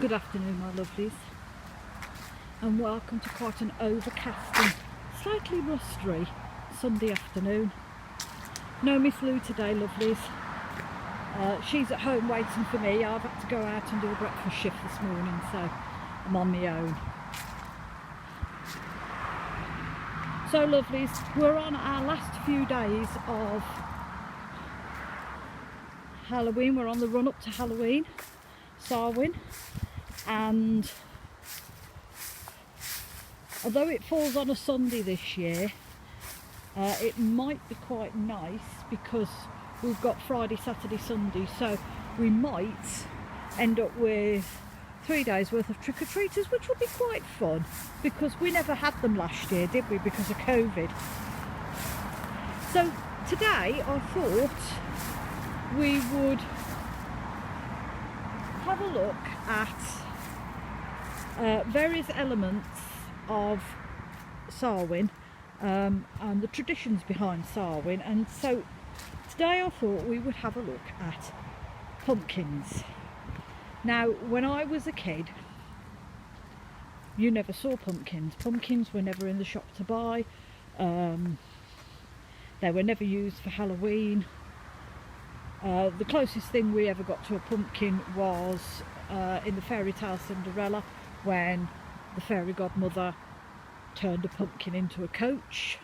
Good afternoon, my lovelies, and welcome to quite an overcast and slightly blustery Sunday afternoon. No Miss Lou today, lovelies. She's at home waiting for me. I've had to go out and do a breakfast shift this morning, so I'm on my own. So lovelies, we're on our last few days of Halloween. We're on the run up to Halloween, Samhain, and although it falls on a Sunday this year, it might be quite nice because we've got Friday, Saturday, Sunday, so we might end up with 3 days worth of trick-or-treaters, which will be quite fun because we never had them last year, did we, because of COVID. So today I thought we would have a look at various elements of Samhain and the traditions behind Samhain, and so today I thought we would have a look at pumpkins. Now, when I was a kid, you never saw pumpkins. Pumpkins were never in the shop to buy. They were never used for Halloween. The closest thing we ever got to a pumpkin was in the fairy tale Cinderella, when the fairy godmother turned a pumpkin into a coach.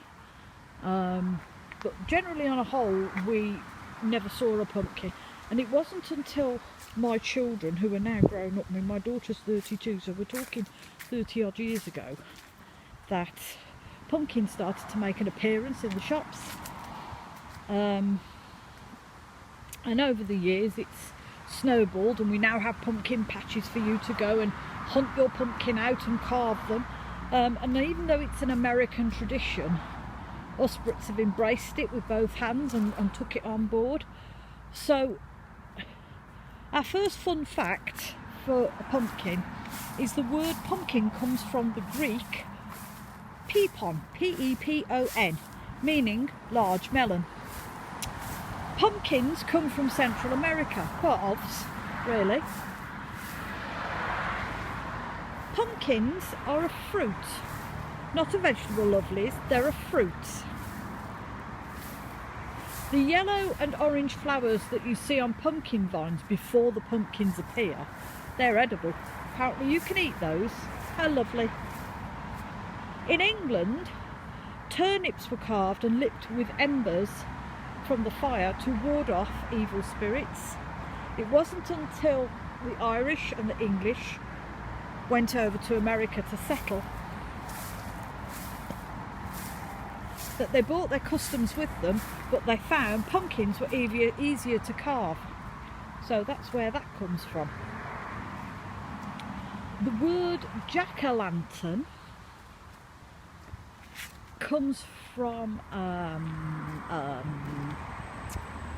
But generally on a whole, we never saw a pumpkin. And it wasn't until my children, who are now grown up, I mean, my daughter's 32, so we're talking 30 odd years ago, that pumpkins started to make an appearance in the shops. And over the years it's snowballed, and we now have pumpkin patches for you to go and hunt your pumpkin out and carve them. And even though it's an American tradition, us Brits have embraced it with both hands and took it on board. So our first fun fact for a pumpkin is the word pumpkin comes from the Greek pepon, P-E-P-O-N, meaning large melon. Pumpkins come from Central America, quartovs, really. Pumpkins are a fruit, not a vegetable, lovelies, they're a fruit. The yellow and orange flowers that you see on pumpkin vines before the pumpkins appear, they're edible. Apparently you can eat those. How lovely. In England, turnips were carved and lit with embers from the fire to ward off evil spirits. It wasn't until the Irish and the English went over to America to settle that they brought their customs with them, but they found pumpkins were easier to carve. So that's where that comes from. The word jack-o'-lantern comes from I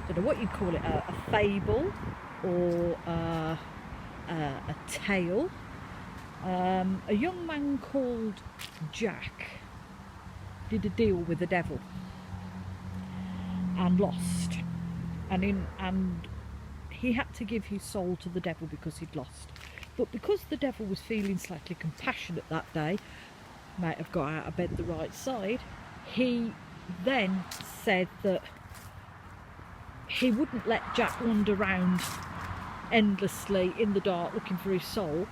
don't know what you'd call it, a fable or a tale. A young man called Jack did a deal with the devil and lost, and he had to give his soul to the devil because he'd lost. But because the devil was feeling slightly compassionate that day, might have got out of bed the right side, he then said that he wouldn't let Jack wander around endlessly in the dark looking for his soul.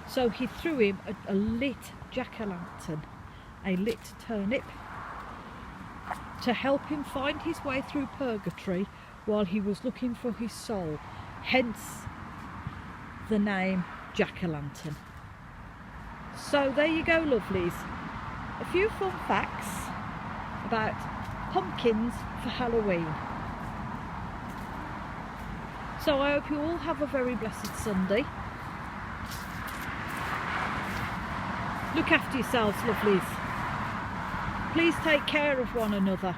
So he threw him a lit jack-o'-lantern, a lit turnip, to help him find his way through purgatory while he was looking for his soul. Hence the name jack-o'-lantern. So there you go, lovelies. A few fun facts about pumpkins for Halloween. So I hope you all have a very blessed Sunday. Look after yourselves, lovelies. Please take care of one another.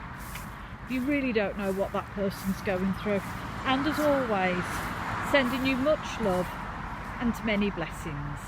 You really don't know what that person's going through. And as always, sending you much love and many blessings.